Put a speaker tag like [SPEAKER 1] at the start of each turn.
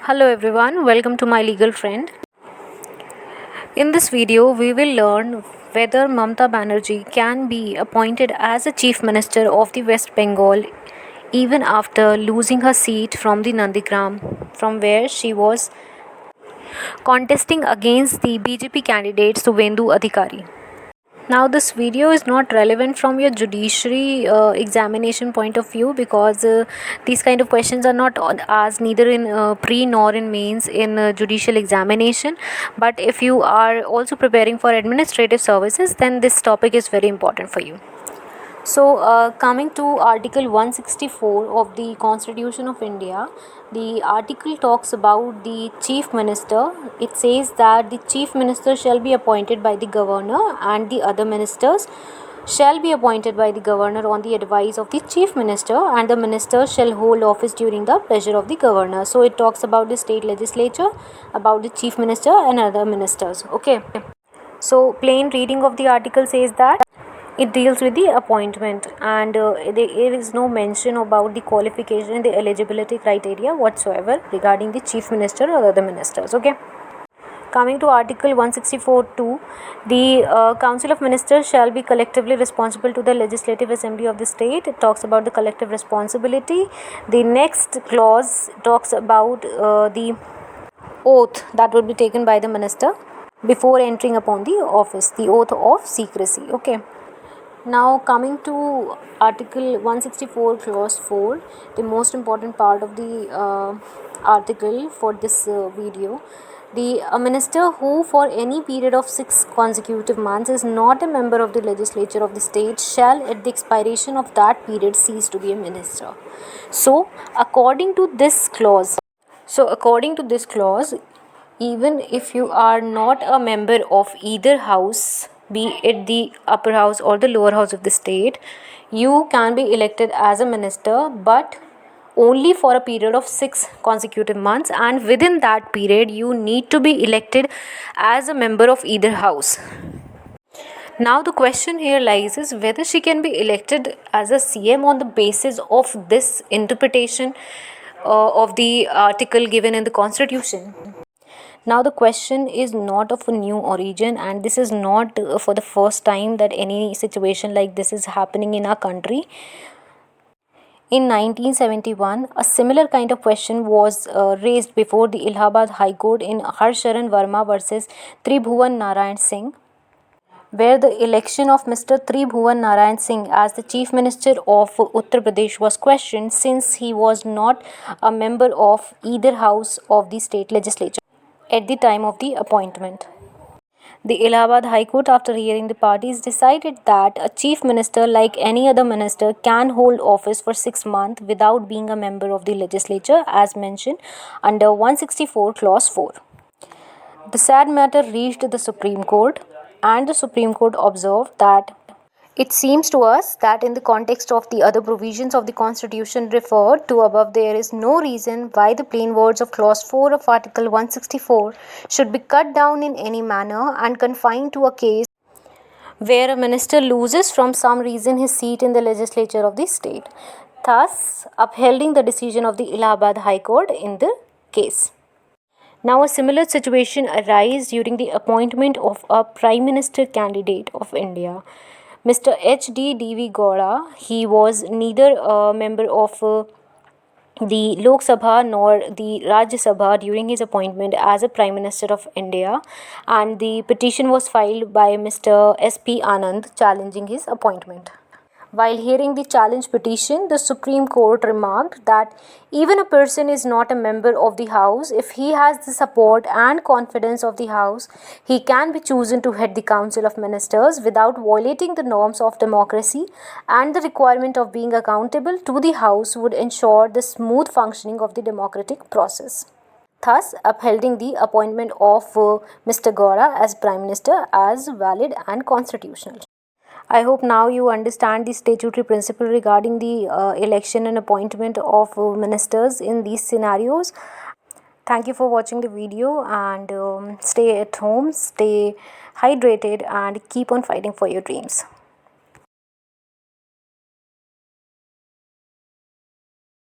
[SPEAKER 1] Hello everyone, welcome to my legal friend. In this video, we will learn whether Mamata Banerjee can be appointed as a Chief Minister of the West Bengal even after losing her seat from the Nandigram, from where she was contesting against the BJP candidate Suvendu Adhikari. Now, this video is not relevant from your judiciary examination point of view because these kind of questions are not asked neither in pre nor in mains in judicial examination. But if you are also preparing for administrative services, then this topic is very important for you. So, coming to Article 164 of the Constitution of India, the article talks about the Chief Minister. It says that the Chief Minister shall be appointed by the Governor and the other ministers shall be appointed by the Governor on the advice of the Chief Minister, and the Minister shall hold office during the pleasure of the Governor. So, it talks about the state legislature, about the Chief Minister and other ministers. Okay. So, plain reading of the article says that it deals with the appointment, and there is no mention about the qualification, the eligibility criteria whatsoever regarding the Chief Minister or other ministers. Okay. Coming to Article 164(2), the Council of Ministers shall be collectively responsible to the Legislative Assembly of the state. It talks about the collective responsibility. The next clause talks about the oath that will be taken by the minister before entering upon the office, the oath of secrecy. Okay. Now, coming to Article 164 Clause 4, the most important part of the article for this video. A minister who for any period of 6 consecutive months is not a member of the legislature of the state shall at the expiration of that period cease to be a minister. So, according to this clause, even if you are not a member of either house, be it the upper house or the lower house of the state, you can be elected as a minister, but only for a period of 6 consecutive months, and within that period you need to be elected as a member of either house. Now the question here lies is whether she can be elected as a CM on the basis of this interpretation of the article given in the constitution. Now the question is not of a new origin, and this is not for the first time that any situation like this is happening in our country. In 1971, a similar kind of question was raised before the Allahabad High Court in Harsharan Verma versus Tribhuvan Narayan Singh, where the election of Mr. Tribhuvan Narayan Singh as the Chief Minister of Uttar Pradesh was questioned since he was not a member of either house of the state legislature at the time of the appointment. The Allahabad High Court, after hearing the parties, decided that a chief minister, like any other minister, can hold office for 6 months without being a member of the legislature, as mentioned under 164 Clause 4. The sad matter reached the Supreme Court, and the Supreme Court observed that it seems to us that in the context of the other provisions of the Constitution referred to above, there is no reason why the plain words of Clause 4 of Article 164 should be cut down in any manner and confined to a case where a minister loses from some reason his seat in the legislature of the state, thus upholding the decision of the Allahabad High Court in the case. Now, a similar situation arises during the appointment of a Prime Minister candidate of India, Mr. H.D. Deve Gowda. He was neither a member of the Lok Sabha nor the Rajya Sabha during his appointment as a Prime Minister of India, and the petition was filed by Mr. S.P. Anand challenging his appointment. While hearing the challenge petition, the Supreme Court remarked that even a person is not a member of the House, if he has the support and confidence of the House, he can be chosen to head the Council of Ministers without violating the norms of democracy, and the requirement of being accountable to the House would ensure the smooth functioning of the democratic process, thus upholding the appointment of Mr. Gowda as Prime Minister as valid and constitutional. I hope now you understand the statutory principle regarding the election and appointment of ministers in these scenarios. Thank you for watching the video, and stay at home, stay hydrated, and keep on fighting for your dreams.